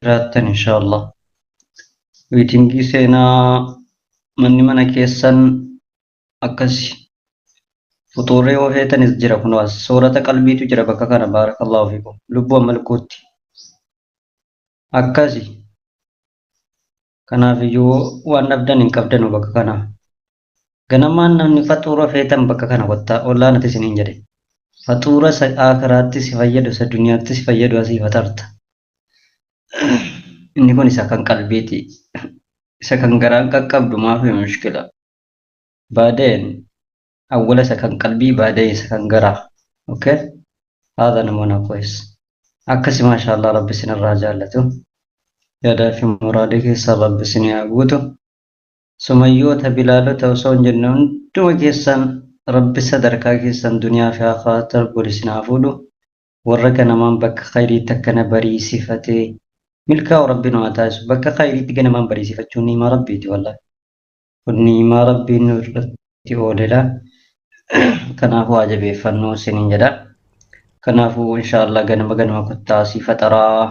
jiraattan inshaallah. Miitingii seenaa manni mana keessan akkasi fuxuuree yoo feetanis jira kunoo as soorata qalbiitu jira bakka kana baarakallahu fiikum lubbuu amma lukuutti akkasi kanaafiyyuu waan dhabdan hin qabdanu bakka kana ganamaan namni faxuura feetan bakka kana kottaa ollaanati isiniin jedhe faxuura isa aakiraatti si fayyadu isa duniyaatti si fayyadu asii fatarta inni kun isa kan qalbiiti isa kan garaan qaqqabdu maafi mushkila baadeen awwala isa kan qalbii baadee isa kan garaa okay haadha namoota koes akkasi maashaallah rabbi sinirraa jaallatu yaadaa fi muraadee keessa rabbi sin haa guutu sumayyoota bilaalota osoo hin jenne hunduma keessan rabbi sadarkaa keessan duniyaa fi akhiraatti rabbi isin haa fuudhu warra ganamaan bakka khayriitti akkana bariisifatee milkaa'u rabbi nu haa taasisu bakka khayriitti ganamaan bariisifachuun ni'imaa rabbiiti wallahi kun ni'imaa rabbiin nu irratti ooledha kanaafuu haa jabeeffannuu isiniin jedha kanaafuu inshaallah ganama kottaa asii faxaraa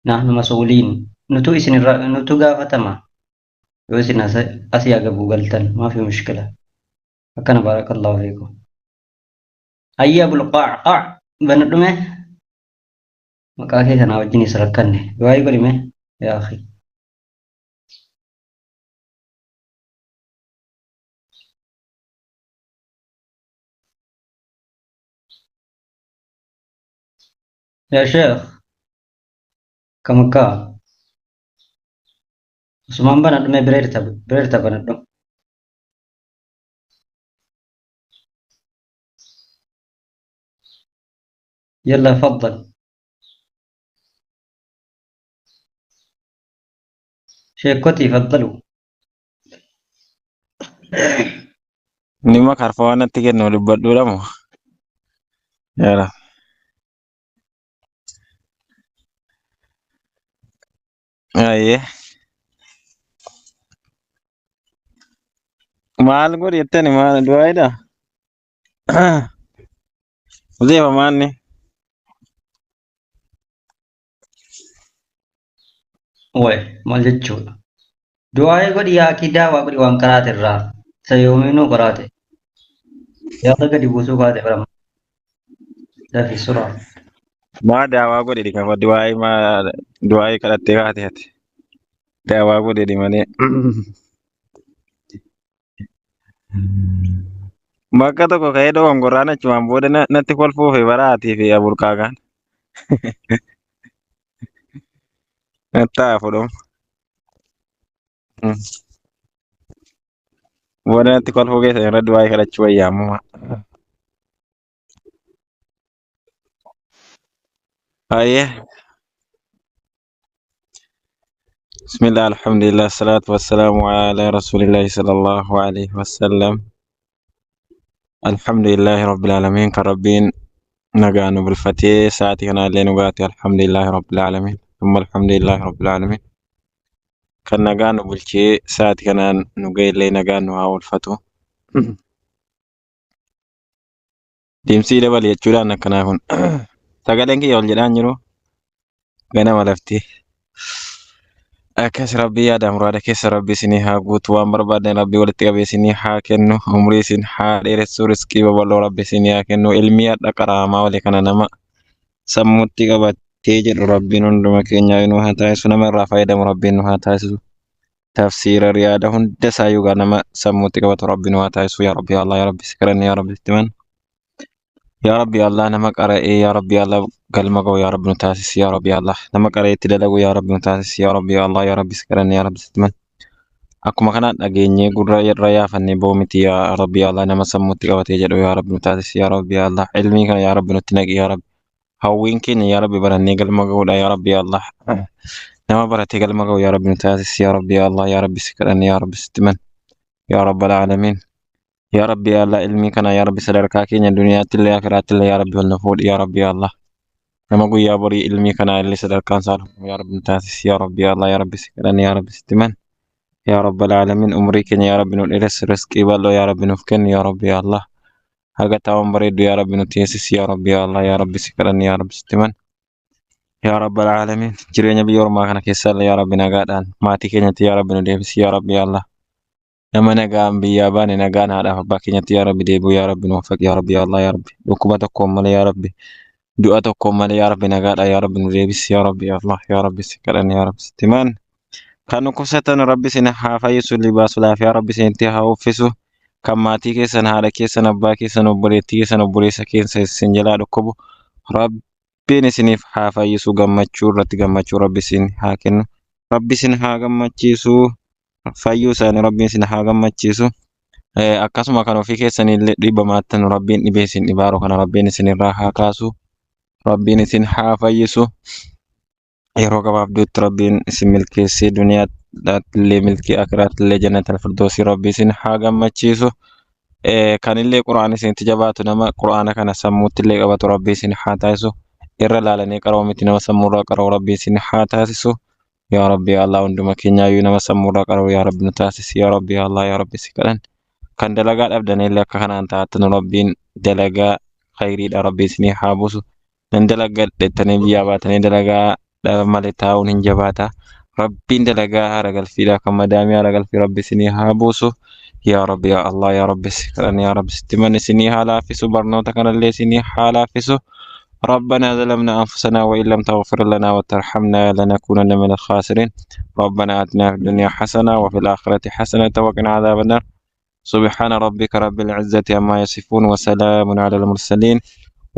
nahnu mas'uuliin nutu gaafatama yoo isin asii agabuu galtan maafi mushkila akkana baarakallahu fiikum ayya bulqaa banadhume maqaa kee kanaa wajjin isa rakkanne du'aa godhime yaa akhi yaa sheekh kamakkaa Usman banadhume bireerta banadhu يلا فضل شيكوتي فضلوا Nima karfawanatti kennu dubbadhuudhamu. Yaala. Ayyee. Maal godhi jettani maal du'aayidha? Uzeefa maanni? Way maal jechuudha du'aa godhi yaa kidaa waa godhi waan karaate irraa isa yoominuu qoraate yaada gadi buusuu kaate barama dafi suraa Maa daawaa godhi kafa du'aayii kadhattee kaate ati. Daawaa godhi malee. Bakka tokko ka'ee dogongorraan achumaan booda natti kolfuufi baraatii fi aburqaagaan. Nattaa fudhamu. Booda natti kolfuu keessa irra du'aayii kadhachuu wayyaamuma. Ayyee. Bismillah alhamdulillah salatu wassalamu ala rasulillahi sallallahu alaihi wasallam. Alhamdulillahi rabbil alamin kan rabbiin nagaa nu bulfatee sa'aatii kanallee nu gaate alhamdulillahi rabbil alamin. Thumma alhamdulillahi rabbil alamin. Kan nagaa nu bulchee sa'aatii kanaan nu ga'ellee nagaa nu haa oolfatu. Deemsii dabale jechuudhaan akkanaa kun sagaleen kiyya ol jedhaan jiru ganama lafti. Akkas rabbii yaada muraada keessa rabbi isinii haa guutu waan barbaadan rabbii walitti qabee isinii haa kennu umrii isin haa dheeressu riskii babal'oo rabbi isinii haa kennu ilmii hadha qaraamaa wali kana nama sammuutti qabatee jedhu rabbiin hunduma keenya nu haa taasisu nama irraa fayyadamu rabbiin nu haa taasisu tafsiira riyaada hunda isaayyuu nama sammuutti qabatu rabbi nu haa taasisu yaa rabbi Allah yaa rabbi si kadhanne yaa rabbi itti man yaa rabbi Allah nama qara'ee yaa rabbi Allah galma ga'u yaa rabbi nu taasisi yaa rabbi Allah nama qara'ee itti dalagu yaa rabbi nu taasisi yaa rabbi Allah yaa rabbi si kadhanne yaa rabbi itti man akkuma kanaan dhageenyee gurra irra yaafannee boomiti yaa rabbi Allah nama sammuutti qabatee jedhu yaa rabbi nu taasisi yaa rabbi Allah ilmii kana yaa rabbi nutti naqi yaa rabbi hawwiin keenya yaa rabbi barannee galma ga'uudha yaa rabbi Allah nama baratee galma ga'u yaa rabbi nu taasisi yaa rabbi Allah yaa rabbi si kadhanne yaa rabbi itti man yaa rabbal aalamiin yaa rabbi Allah ilmii kana yaa rabbi sadarkaa keenya duniyaatti illee akhiraatti illee yaa rabbi ol na fuudhi yaa rabbi Allah nama guyyaa borii ilmii kana illee sadarkaan isaa yaa rabbi nu taasisi yaa rabbi Allah yaa rabbi si kadhanne yaa rabbi itti man yaa rabbal aalamiin umrii keenya yaa rabbi nu dheeressi riskii bal'oo yaa rabbi nuuf kenni yaa rabbi Allah haga taa'uun bareeddu yaa rabbi nu teessisi yaa rabbi Allah yaa rabbi si kadhanne yaa rabbi itti man yaa rabbal aalamiin jireenya biyya ormaa kana keessa yaa rabbi nagaadhaan maatii keenyatti yaa rabbi nu deebisi yaa rabbi yaa Allah nama nagaan biyyaa baane nagaan haadhaaf abbaa keenyatti yaa rabbi deebi'u yaa rabbi nu waffaqi yaa rabbi yaa Allah yaa rabbi dhukkuba tokkoon malee yaa rabbi du'a tokkoon malee yaa rabbi nagaadhaan yaa rabbi nu deebisi yaa rabbi yaa Allah yaa rabbi si kadhanne yaa rabbi sitti himaan kan dhukkubsatan rabbi isin haa fayyisu libaasu laafiyaa rabbi isinitti haa uffisu kan maatii keessan haadha keessan abbaa keessan obboleettii keessan obboleessa keessa isin jalaa dhukkubu rabbiin isiniif haa fayyisu gammachuu irratti gammachuu rabbi isin haa kennu rabbi isin haa gammachiisu fayyuu isaanii rabbiin isin haa gammachiisu akkasuma kan ofii keessanillee dhibamaattan rabbiin dhibee isin dhibaaru kana rabbiin isin irraa haa kaasu rabbiin isin haa fayyisu yeroo gabaabduutti rabbiin isin milkeessee duniyaattillee milkii akiraattillee jannatal firdoosi rabbi isin haa gammachiisu kanillee quraana isinitti jabaatu nama quraana kana sammuuttillee qabatu rabbi isin haa taasisu irra laalanii qaroo miti nama sammuurraa qaroo rabbi isin haa taasisu yaa rabbi yaa Allah hunduma keenyaayyuu nama sammuurraa qaroo yaa rabbi nu taasisi yaa rabbi yaa Allah yaa rabbi si kadhan kan dalagaa dhabdanillee akka kanaan taatan rabbiin dalagaa khayriidha rabbi isin haa buusu nan dalagaa dheettanii biyyaa baatanii dalagaa malee taa'uun hin jabaata rabbiin dalagaa haara galfiidha kan madaamii haara galfii rabbi isin haa buusu yaa rabbi yaa Allah yaa rabbi si kadhan yaa rabbi sitti man isin haa laaffisu barnoota kanallee isin haa laaffisu ربنا ظلمنا أنفسنا وإن لم تغفر لنا وترحمنا لنكونن من الخاسرين ربنا آتنا في الدنيا حسنة وفي الآخرة حسنة وقنا عذاب النار سبحان ربك رب العزة عما يصفون وسلام على المرسلين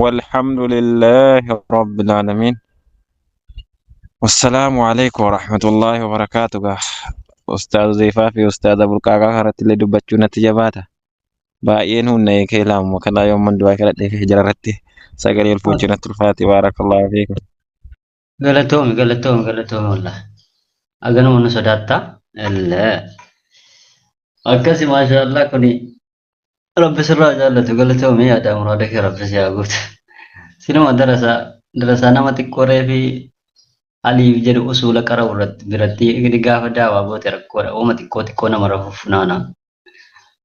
والحمد لله رب العالمين والسلام عليكم ورحمة الله وبركاته أستاذ زيفافي أستاذ أبو القعقاع هرت اللي دبتشونا تجاباتا باين هن كلام وكلا يوم من دواء كلا في جررتي سجل الفوجنا الفاتي بارك الله فيكم galatoome wallah aganuma nu sodaattaa illee akkasi maasha Allah kuni rabbi sirraa jaallatu galatoome yaada muraada kee rabbi si haa guutu sinuma darasaa nama xiqqooree fi aliif jedhu usuula qara'u biratti igdi gaafa daawaa boote rakkoodha uuma xiqqoo nama rafuuf naana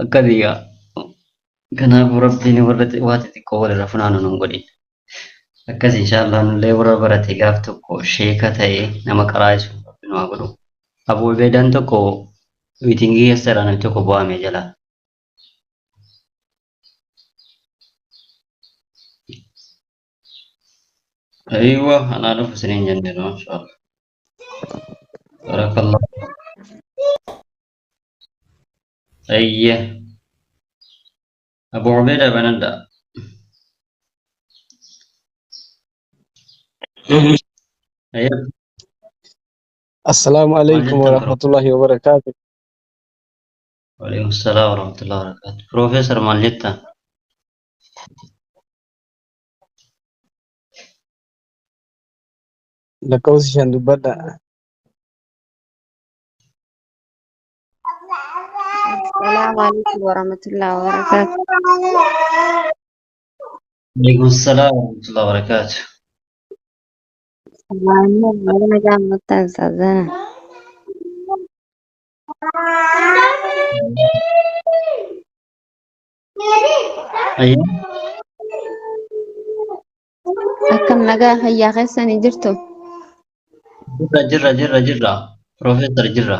akkasii kanaafuu rabbiin warra waati xiqqoo walirra funaanu nun godhin akkas inshaallah nullee warra barate gaaf tokko sheeka ta'e nama qaraa'isu rabbi nu haa godhu abuu beedaan tokko miitingii keessadha namni tokko bu'ame jala aywa anaa dhufu isiniin jenne no inshaallah barakallah ayye abuu ubeeda bananda ayya السلام عليكم maal jettan ورحمة الله وبركاته. waalaikum salaam warahmatullahi wabarakatuh professor maal jettan لكوس شندبدا السلام عليكم ورحمة الله وبركاته. waalaikum salaam warahmatullahi wabarakatuh أنا جاي متأسفة. ayya أكم نجا هيا خسني جرتو. jirra professor jirra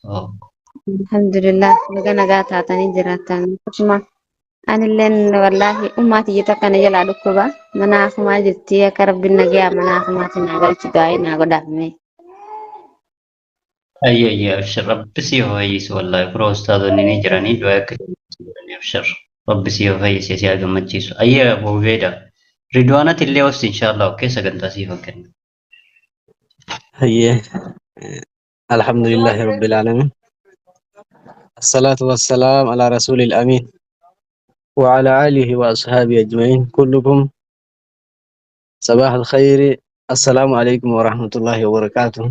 oh الحمد لله نجا تعطاني جراتان. ما أنا لين والله أمتي جتك أنا جل على كوبا مناخ ما جرتي يا كرب النجا مناخ ما تنقل تداي نقول دامي. ayya abshir rabbi si ho'isu wallahi pro ustaadonni ni jiranii du'a akka jiranii abshir rabbi si ho'ise si haa gammachiisu ayya abuu ubeeda ridwaanati illee wasti inshaallah okkee sagantaa siif kenna هي الحمد لله رب العالمين. الصلاة والسلام على رسول الأمين وعلى آله وأصحابه أجمعين كلكم صباح الخير. السلام عليكم ورحمة الله وبركاته.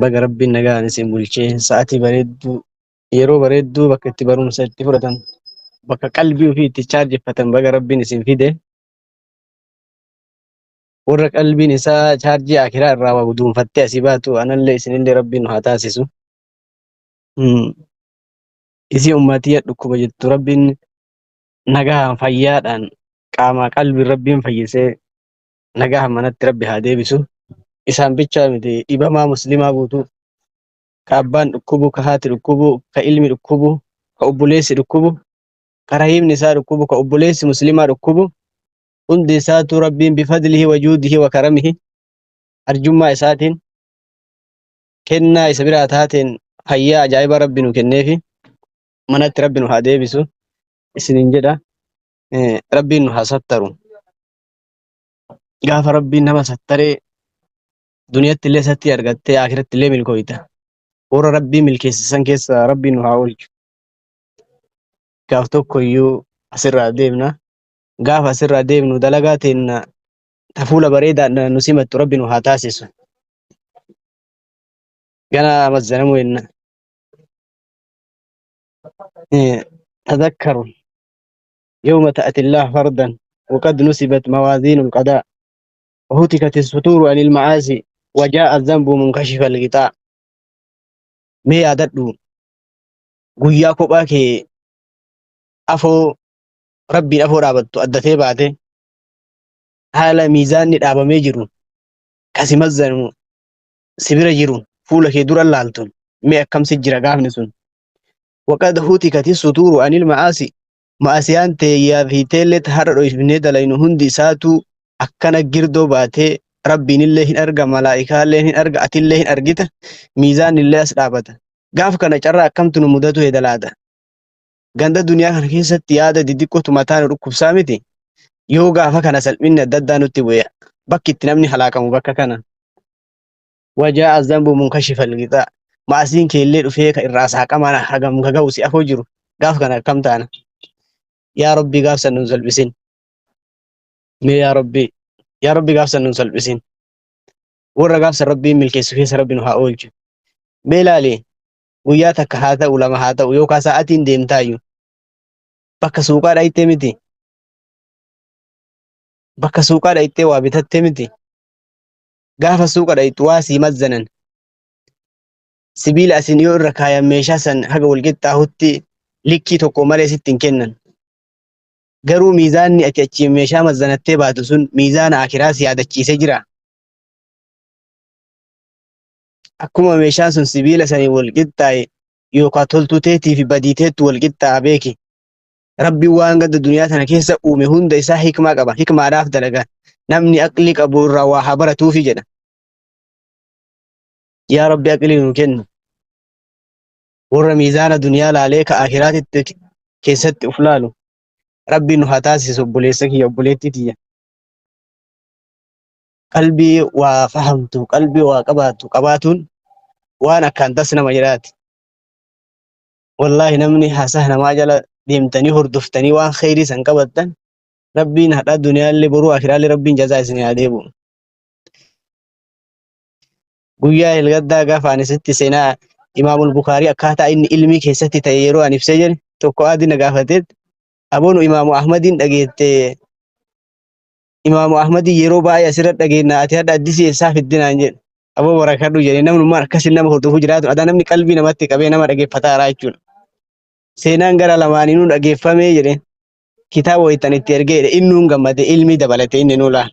بقى ربي نجا نسيم بولشي ساعتي بريدو يرو بريدو بقى تبرم سيرتي فرتن بقى قلبي وفي تشارج فتن بقى ربي نسيم فيده warra qalbiin isaa chaarjii akiraa irraa waa guduunfattee asii baatu anallee isinillee rabbiin nu haa taasisu. Isii ummatiyya dhukkuba jettu rabbiin nagaan fayyaadhaan qaamaa qalbii rabbiin fayyisee nagaa manatti rabbi haa deebisu. Isaan bichaa miti dhibamaa muslimaa guutuu ka abbaan dhukkubu, ka haati dhukkubu, ka ilmi dhukkubu, ka obboleessi dhukkubu, ka rahimni isaa dhukkubu, ka obboleessi muslimaa dhukkubu hundi isaatu rabbiin bifadlihi wa juudihi wa karamihi arjummaa isaatiin kennaa isa biraa taateen fayyaa ajaa'iba rabbi nu kenneefi manatti rabbi nu haa deebisu isiniin jedha. Rabbiin nu haa sattaru. Gaafa rabbiin nama sattaree duniyatti illee satti argattee akiratti illee milkooyta. Warra rabbii milkeessisan keessa rabbiin nu haa oolchu. Gaaf tokko iyyuu asirraa deemna. Gaafa asirraa deemnu dalagaa teenna tafuula bareedaadhaan nu simattu rabbi nu haa taasisu. Gana mazzanamu jenna. تذكروا يوم تأتي الله فردا وقد نسبت موازين القضاء وهتكت الستور عن المعاصي وجاء الذنب منكشف الغطاء. مي أددو قويا كوباكي أفو ربي أفو رابطو أدتي بعده حالا ميزان ندابا ميجرون كاسي مزنو سبير جيرون فولك دور اللالتون مي أكم سجر قافن سن. وقد هتكت الستور عن المعاصي maasiyaan teeyyaa fi teellet har'a dhoofnee dalaynu hundi isaatu akkana girdoo baatee rabbiinillee hin arga, malaa'ikaallee hin arga, atillee hin argita, miizaanillee as dhaabata. Gaaf kana carraa akkamtu nu mudatu hedalaata. Ganda duniyaa kana keessatti yaada didiqqootu mataa nu dhukkubsaa miti. Yoo gaafa kana salphinni adda addaa nutti bu'e bakki itti namni halaakamu bakka kana. Wajaa azambu munkashifa lixaa. Maasiin keellee dhufee ka irraa saaqamaan hagam gaga'u si afoo jiru. Gaaf kana akkam taana. Yaa Rabbi gaafsan nun salphisin. Mee yaa Rabbi gaafsan nun salphisin. Warra gaafsan Rabbiin milkeessu keessa Rabbi nu haa oolchu. Mee ilaali guyyaa takka haa ta'u lama haa ta'u yookaan sa'aatiin deemtaayyuu bakka suuqaa dha'ittee miti. Bakka suuqaa dha'ittee waa bitattee miti. Gaafa suuqa dha'ittu waa sii mazzanan. Sibiila asin yoo irra kaayan meeshaa san haga walqixxaahutti likkii tokko malee sitti hin kennan. Garuu miizaanni ati achi meeshaa mazzanattee baatu sun miizaana akiraa si yaadachiisee jira. Akkuma meeshaan sun sibiila sanii walqixxaaye yookaan toltuteetii fi badiiteettu walqixxaa'a beeki. Rabbiin waan ganda duniyaa tana keessa uume hunda isaa hikmaa qaba. Hikmaadhaaf dalaga. Namni aqlii qabu irraa waa haa baratuufi jedha. Yaa Rabbi aqlii nu kennu. Warra miizaana duniyaa laalee ka akiraatitti keessatti uf laalu. Rabbiin nu haa taasisu obboleessa kiyya obboleettii tiyya. Qalbii waa fahamtu, qalbii waa qabaatuun waan akkaan tas nama jedhaati. Wallaahi namni haasaa namaa jala deemtanii hordoftanii waan kheyrii san qabattan Rabbiin hadhaa duniyaallee boruu akiraallee Rabbiin jazaa isin haa deebi'u. Guyyaa hilgaddaa gaafa ani sitti seenaa Imaamul Bukaarii akkaataa inni ilmii keessatti ta'e yeroo ani ibsee jedhe tokko adii na gaafateet aboonu Imaamu Ahmadiin dhageette Imaamu Ahmadii yeroo baay'ee asirra dhageenna ati hadha addisii eessaa fiddinaan jedhe aboo barakadhu jedhe namnummaan akkasiin nama hordofuu jiraatu adaa namni qalbii namatti qabee nama dhageeffataara jechuudha. Seenaan gara lamaaniinuu dhageeffamee jedhe kitaaba wayitan itti ergee jedhe innuun gammade ilmii dabalate inni nuu laala.